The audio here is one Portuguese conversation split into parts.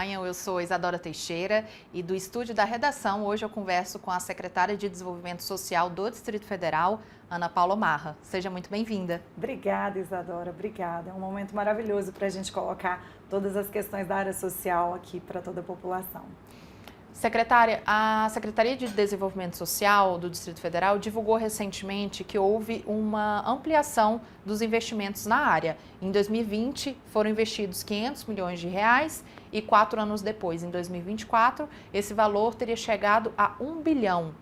acompanham. Eu sou Isadora Teixeira e do estúdio da redação, hoje eu converso com a secretária de Desenvolvimento Social do Distrito Federal, Ana Paula Marra. Seja muito bem-vinda. Obrigada, Isadora, obrigada. É um momento maravilhoso para a gente colocar todas as questões da área social aqui para toda a população. Secretária, a Secretaria de Desenvolvimento Social do Distrito Federal divulgou recentemente que houve uma ampliação dos investimentos na área. Em 2020, foram investidos 500 milhões de reais e 4 anos depois, em 2024, esse valor teria chegado a 1 bilhão.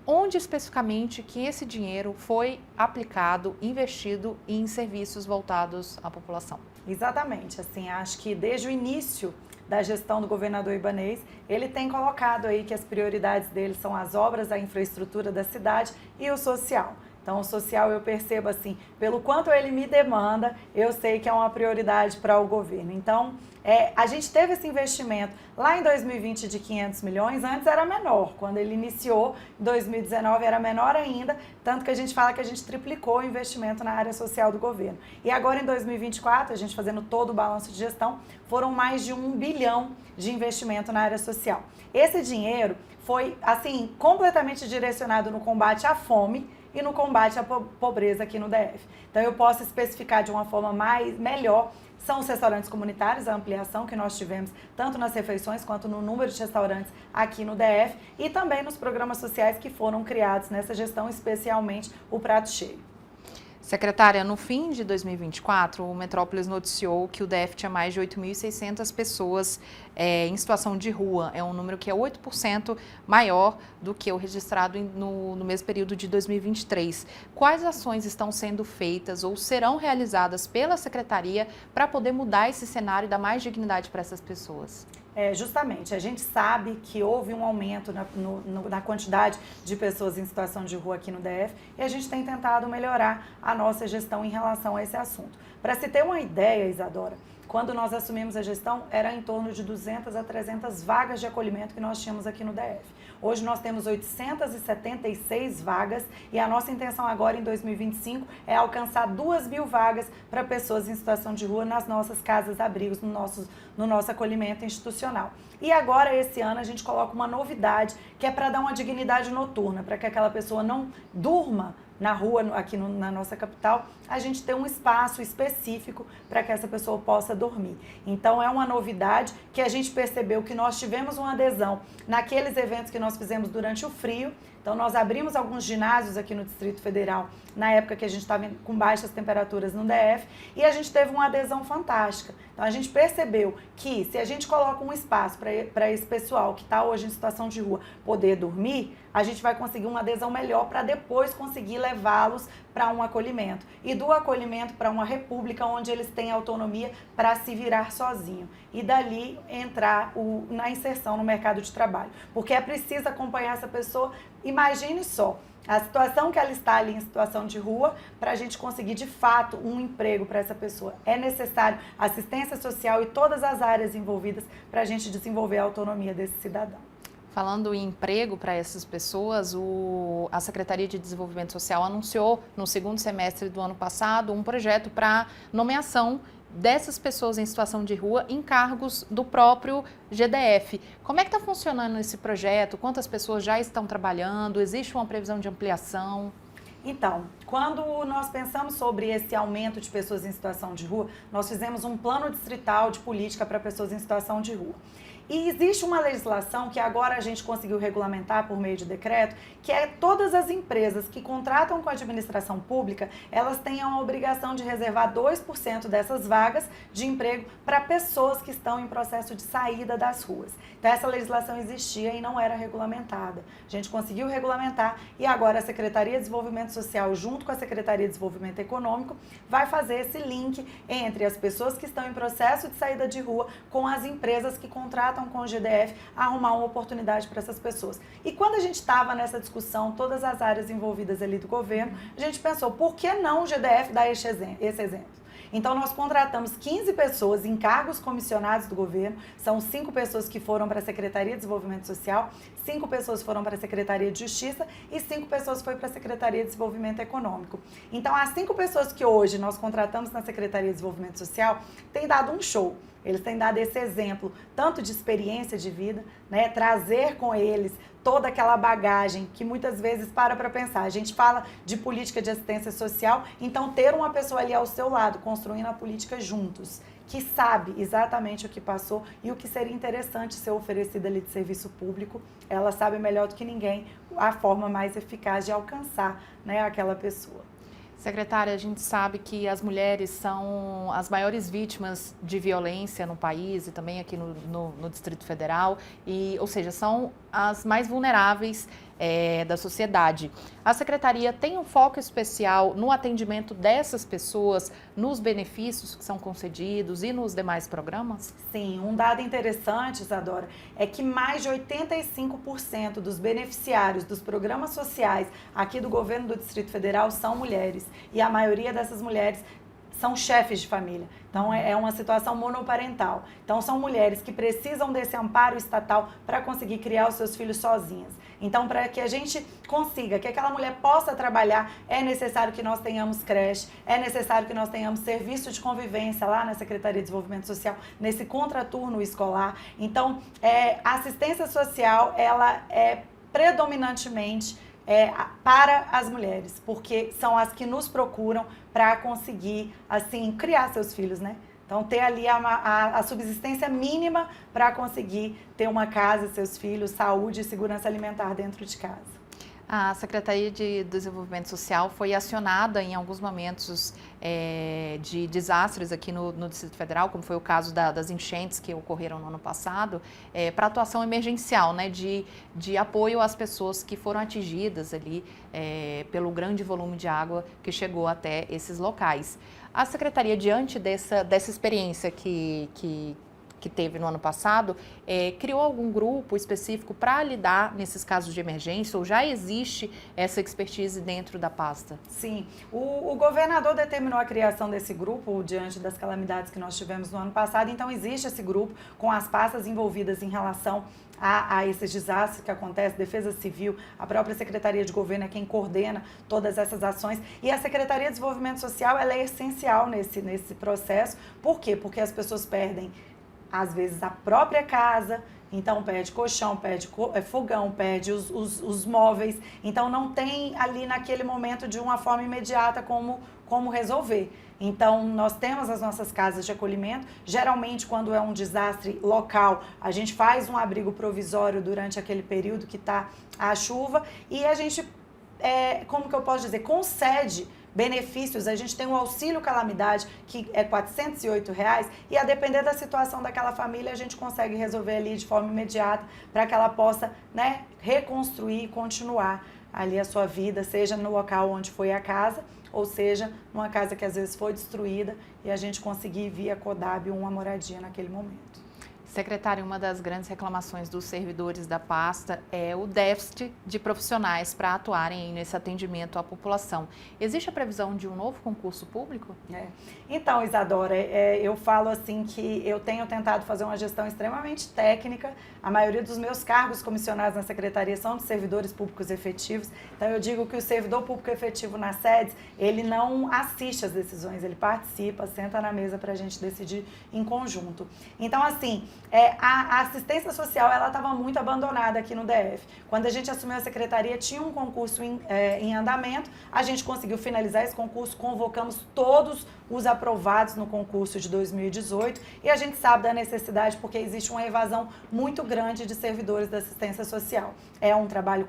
Onde especificamente que esse dinheiro foi aplicado, investido em serviços voltados à população? Exatamente, assim, acho que desde o início da gestão do governador Ibanez, ele tem colocado aí que as prioridades dele são as obras, a infraestrutura da cidade e o social. Então, o social eu percebo assim, pelo quanto ele me demanda, eu sei que é uma prioridade para o governo. Então, a gente teve esse investimento lá em 2020 de 500 milhões, antes era menor. Quando ele iniciou, em 2019 era menor ainda, tanto que a gente fala que a gente triplicou o investimento na área social do governo. E agora em 2024, a gente fazendo todo o balanço de gestão, foram mais de 1 bilhão de investimento na área social. Esse dinheiro foi, assim, completamente direcionado no combate à fome e no combate à pobreza aqui no DF. Então eu posso especificar de uma forma melhor, são os restaurantes comunitários, a ampliação que nós tivemos tanto nas refeições quanto no número de restaurantes aqui no DF e também nos programas sociais que foram criados nessa gestão, especialmente o Prato Cheio. Secretária, no fim de 2024, o Metrópolis noticiou que o DF tinha mais de 8.600 pessoas em situação de rua. É um número que é 8% maior do que o registrado no mesmo período de 2023. Quais ações estão sendo feitas ou serão realizadas pela Secretaria para poder mudar esse cenário e dar mais dignidade para essas pessoas? Justamente, a gente sabe que houve um aumento na quantidade de pessoas em situação de rua aqui no DF e a gente tem tentado melhorar a nossa gestão em relação a esse assunto. Para se ter uma ideia, Isadora, quando nós assumimos a gestão, era em torno de 200 a 300 vagas de acolhimento que nós tínhamos aqui no DF. Hoje nós temos 876 vagas e a nossa intenção agora em 2025 é alcançar 2.000 vagas para pessoas em situação de rua nas nossas casas-abrigos, no nosso acolhimento institucional. E agora, esse ano, a gente coloca uma novidade que é para dar uma dignidade noturna, para que aquela pessoa não durma na rua, aqui na nossa capital, a gente tem um espaço específico para que essa pessoa possa dormir. Então, é uma novidade que a gente percebeu que nós tivemos uma adesão naqueles eventos que nós fizemos durante o frio. Então, nós abrimos alguns ginásios aqui no Distrito Federal, na época que a gente estava com baixas temperaturas no DF, e a gente teve uma adesão fantástica. Então, a gente percebeu que se a gente coloca um espaço para esse pessoal que está hoje em situação de rua poder dormir, a gente vai conseguir uma adesão melhor para depois conseguir levá-los para um acolhimento. E do acolhimento para uma república onde eles têm autonomia para se virar sozinho. E dali entrar na inserção no mercado de trabalho. Porque é preciso acompanhar essa pessoa. Imagine só a situação que ela está ali em situação de rua para a gente conseguir de fato um emprego para essa pessoa. É necessário assistência social e todas as áreas envolvidas para a gente desenvolver a autonomia desse cidadão. Falando em emprego para essas pessoas, a Secretaria de Desenvolvimento Social anunciou no segundo semestre do ano passado um projeto para nomeação dessas pessoas em situação de rua em cargos do próprio GDF. Como é que está funcionando esse projeto? Quantas pessoas já estão trabalhando? Existe uma previsão de ampliação? Então, quando nós pensamos sobre esse aumento de pessoas em situação de rua, nós fizemos um plano distrital de política para pessoas em situação de rua. E existe uma legislação que agora a gente conseguiu regulamentar por meio de decreto, que é todas as empresas que contratam com a administração pública, elas têm a obrigação de reservar 2% dessas vagas de emprego para pessoas que estão em processo de saída das ruas. Então essa legislação existia e não era regulamentada. A gente conseguiu regulamentar e agora a Secretaria de Desenvolvimento Social, junto com a Secretaria de Desenvolvimento Econômico, vai fazer esse link entre as pessoas que estão em processo de saída de rua com as empresas que contratam com o GDF, arrumar uma oportunidade para essas pessoas. E quando a gente estava nessa discussão, todas as áreas envolvidas ali do governo, a gente pensou, por que não o GDF dar esse exemplo? Então, nós contratamos 15 pessoas em cargos comissionados do governo, são 5 pessoas que foram para a Secretaria de Desenvolvimento Social, 5 pessoas foram para a Secretaria de Justiça e 5 pessoas foram para a Secretaria de Desenvolvimento Econômico. Então, as 5 pessoas que hoje nós contratamos na Secretaria de Desenvolvimento Social têm dado um show. Eles têm dado esse exemplo, tanto de experiência de vida, né, trazer com eles toda aquela bagagem que muitas vezes para pensar. A gente fala de política de assistência social, então ter uma pessoa ali ao seu lado, construindo a política juntos, que sabe exatamente o que passou e o que seria interessante ser oferecido ali de serviço público, ela sabe melhor do que ninguém a forma mais eficaz de alcançar, né, aquela pessoa. Secretária, a gente sabe que as mulheres são as maiores vítimas de violência no país e também aqui no Distrito Federal, ou seja, são as mais vulneráveis da sociedade. A Secretaria tem um foco especial no atendimento dessas pessoas, nos benefícios que são concedidos e nos demais programas? Sim, um dado interessante, Isadora, é que mais de 85% dos beneficiários dos programas sociais aqui do governo do Distrito Federal são mulheres. E a maioria dessas mulheres são chefes de família. Então, é uma situação monoparental. Então, são mulheres que precisam desse amparo estatal para conseguir criar os seus filhos sozinhas. Então, para que a gente consiga que aquela mulher possa trabalhar, é necessário que nós tenhamos creche, é necessário que nós tenhamos serviço de convivência lá na Secretaria de Desenvolvimento Social, nesse contraturno escolar. Então, a assistência social, ela é predominantemente para as mulheres, porque são as que nos procuram para conseguir, assim, criar seus filhos, né? Então, ter ali a subsistência mínima para conseguir ter uma casa, seus filhos, saúde e segurança alimentar dentro de casa. A Secretaria de Desenvolvimento Social foi acionada em alguns momentos de desastres aqui no Distrito Federal, como foi o caso das enchentes que ocorreram no ano passado, para atuação emergencial, né, de apoio às pessoas que foram atingidas ali pelo grande volume de água que chegou até esses locais. A Secretaria, diante dessa experiência que teve no ano passado, criou algum grupo específico para lidar nesses casos de emergência, ou já existe essa expertise dentro da pasta? Sim, o governador determinou a criação desse grupo diante das calamidades que nós tivemos no ano passado, então existe esse grupo com as pastas envolvidas em relação a esses desastres que acontecem, Defesa Civil, a própria Secretaria de Governo é quem coordena todas essas ações, e a Secretaria de Desenvolvimento Social ela é essencial nesse processo. Por quê? Porque as pessoas perdem às vezes a própria casa, então perde colchão, perde fogão, perde os móveis, então não tem ali naquele momento de uma forma imediata como resolver. Então nós temos as nossas casas de acolhimento, geralmente quando é um desastre local, a gente faz um abrigo provisório durante aquele período que está a chuva e a gente, como que eu posso dizer, concede benefícios. A gente tem o auxílio calamidade, que é R$ 408, e a depender da situação daquela família, a gente consegue resolver ali de forma imediata para que ela possa, né, reconstruir e continuar ali a sua vida, seja no local onde foi a casa, ou seja, numa casa que às vezes foi destruída e a gente conseguir via CODAB uma moradia naquele momento. Secretária, uma das grandes reclamações dos servidores da pasta é o déficit de profissionais para atuarem nesse atendimento à população. Existe a previsão de um novo concurso público? Então, Isadora, eu falo assim que eu tenho tentado fazer uma gestão extremamente técnica. A maioria dos meus cargos comissionados na Secretaria são de servidores públicos efetivos. Então, eu digo que o servidor público efetivo nas sedes, ele não assiste às decisões, ele participa, senta na mesa para a gente decidir em conjunto. Então, assim, a assistência social ela estava muito abandonada aqui no DF. Quando a gente assumiu a secretaria, tinha um concurso em andamento, a gente conseguiu finalizar esse concurso, convocamos todos os aprovados no concurso de 2018 e a gente sabe da necessidade porque existe uma evasão muito grande de servidores da assistência social. É um trabalho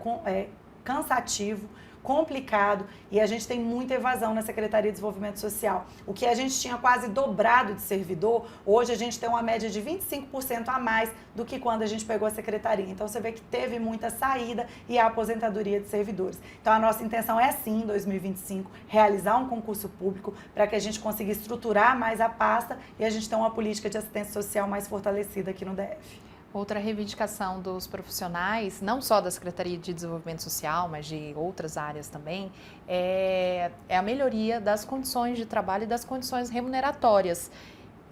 cansativo, complicado e a gente tem muita evasão na Secretaria de Desenvolvimento Social. O que a gente tinha quase dobrado de servidor, hoje a gente tem uma média de 25% a mais do que quando a gente pegou a secretaria. Então você vê que teve muita saída e a aposentadoria de servidores. Então a nossa intenção é sim, em 2025, realizar um concurso público para que a gente consiga estruturar mais a pasta e a gente tenha uma política de assistência social mais fortalecida aqui no DF. Outra reivindicação dos profissionais, não só da Secretaria de Desenvolvimento Social, mas de outras áreas também, é a melhoria das condições de trabalho e das condições remuneratórias.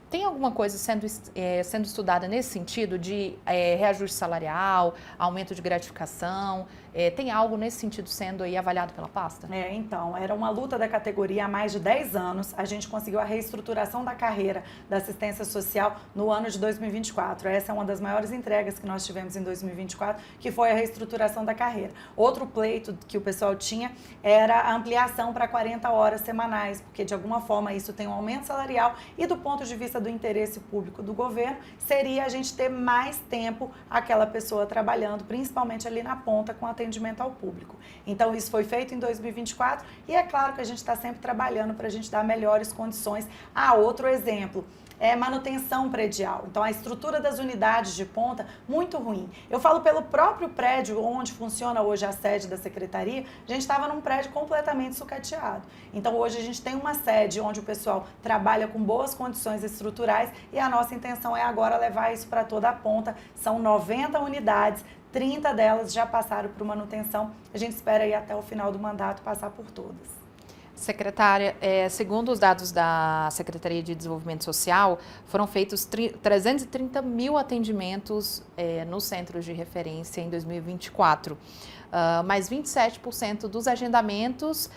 Tem alguma coisa sendo estudada nesse sentido de reajuste salarial, aumento de gratificação? Tem algo nesse sentido sendo aí avaliado pela pasta? Então, era uma luta da categoria há mais de 10 anos. A gente conseguiu a reestruturação da carreira da assistência social no ano de 2024. Essa é uma das maiores entregas que nós tivemos em 2024, que foi a reestruturação da carreira. Outro pleito que o pessoal tinha era a ampliação para 40 horas semanais, porque de alguma forma isso tem um aumento salarial e do ponto de vista do interesse público do governo, seria a gente ter mais tempo aquela pessoa trabalhando, principalmente ali na ponta com atendimento ao público. Então isso foi feito em 2024 e é claro que a gente está sempre trabalhando para a gente dar melhores condições. Outro exemplo é manutenção predial. Então, a estrutura das unidades de ponta, muito ruim. Eu falo pelo próprio prédio onde funciona hoje a sede da secretaria, a gente estava num prédio completamente sucateado. Então, hoje a gente tem uma sede onde o pessoal trabalha com boas condições estruturais e a nossa intenção é agora levar isso para toda a ponta. São 90 unidades, 30 delas já passaram por manutenção. A gente espera aí até o final do mandato passar por todas. Secretária, segundo os dados da Secretaria de Desenvolvimento Social, foram feitos 330 mil atendimentos nos centros de referência em 2024. Mas 27% dos agendamentos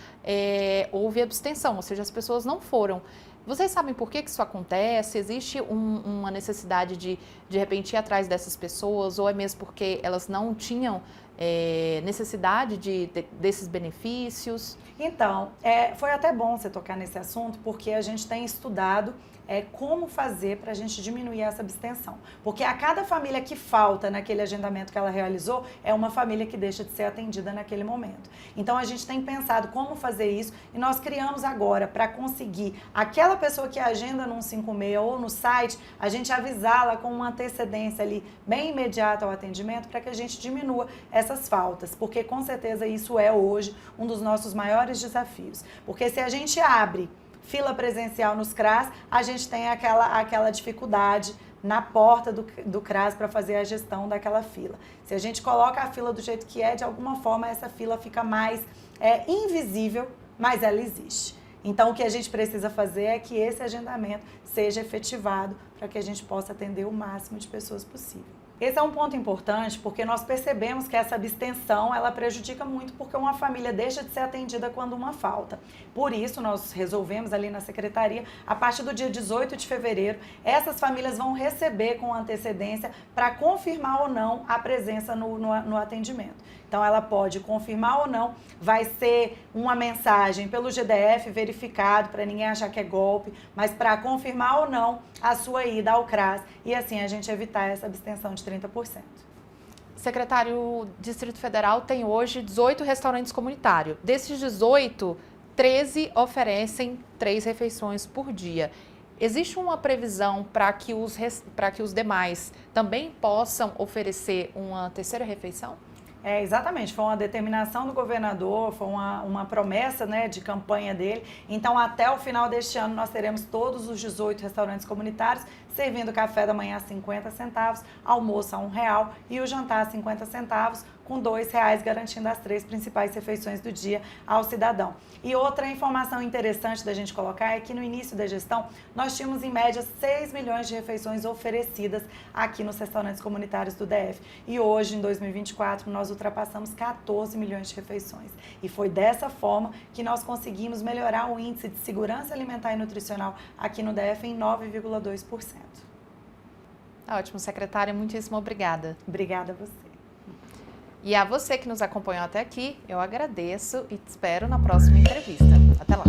houve abstenção, ou seja, as pessoas não foram. Vocês sabem por que isso acontece? Existe uma necessidade de repente, ir atrás dessas pessoas, ou é mesmo porque elas não tinham necessidade desses benefícios? Então, foi até bom você tocar nesse assunto, porque a gente tem estudado como fazer para a gente diminuir essa abstenção. Porque a cada família que falta naquele agendamento que ela realizou, é uma família que deixa de ser atendida naquele momento. Então, a gente tem pensado como fazer isso e nós criamos agora para conseguir aquela pessoa que agenda no 156 ou no site, a gente avisá-la com uma antecedência ali bem imediata ao atendimento para que a gente diminua essas faltas. Porque, com certeza, isso é hoje um dos nossos maiores desafios. Porque se a gente abre fila presencial nos CRAS, a gente tem aquela dificuldade na porta do CRAS para fazer a gestão daquela fila. Se a gente coloca a fila do jeito que de alguma forma essa fila fica mais invisível, mas ela existe. Então, o que a gente precisa fazer é que esse agendamento seja efetivado para que a gente possa atender o máximo de pessoas possível. Esse é um ponto importante porque nós percebemos que essa abstenção, ela prejudica muito porque uma família deixa de ser atendida quando uma falta. Por isso, nós resolvemos ali na secretaria, a partir do dia 18 de fevereiro, essas famílias vão receber com antecedência para confirmar ou não a presença no atendimento. Então, ela pode confirmar ou não, vai ser uma mensagem pelo GDF verificado, para ninguém achar que é golpe, mas para confirmar ou não a sua ida ao CRAS e assim a gente evitar essa abstenção de 30%. Secretário, o Distrito Federal tem hoje 18 restaurantes comunitários. Desses 18, 13 oferecem 3 refeições por dia. Existe uma previsão para que os demais também possam oferecer uma terceira refeição? Exatamente, foi uma determinação do governador, foi uma promessa de campanha dele. Então, até o final deste ano, nós teremos todos os 18 restaurantes comunitários servindo café da manhã a 50 centavos, almoço a R$1 e o jantar a 50 centavos, com R$2, garantindo as 3 principais refeições do dia ao cidadão. E outra informação interessante da gente colocar é que no início da gestão, nós tínhamos em média 6 milhões de refeições oferecidas aqui nos restaurantes comunitários do DF. E hoje, em 2024, nós ultrapassamos 14 milhões de refeições. E foi dessa forma que nós conseguimos melhorar o índice de segurança alimentar e nutricional aqui no DF em 9,2%. Ótimo, secretária, muitíssimo obrigada. Obrigada a você. E a você que nos acompanhou até aqui, eu agradeço e te espero na próxima entrevista. Até lá!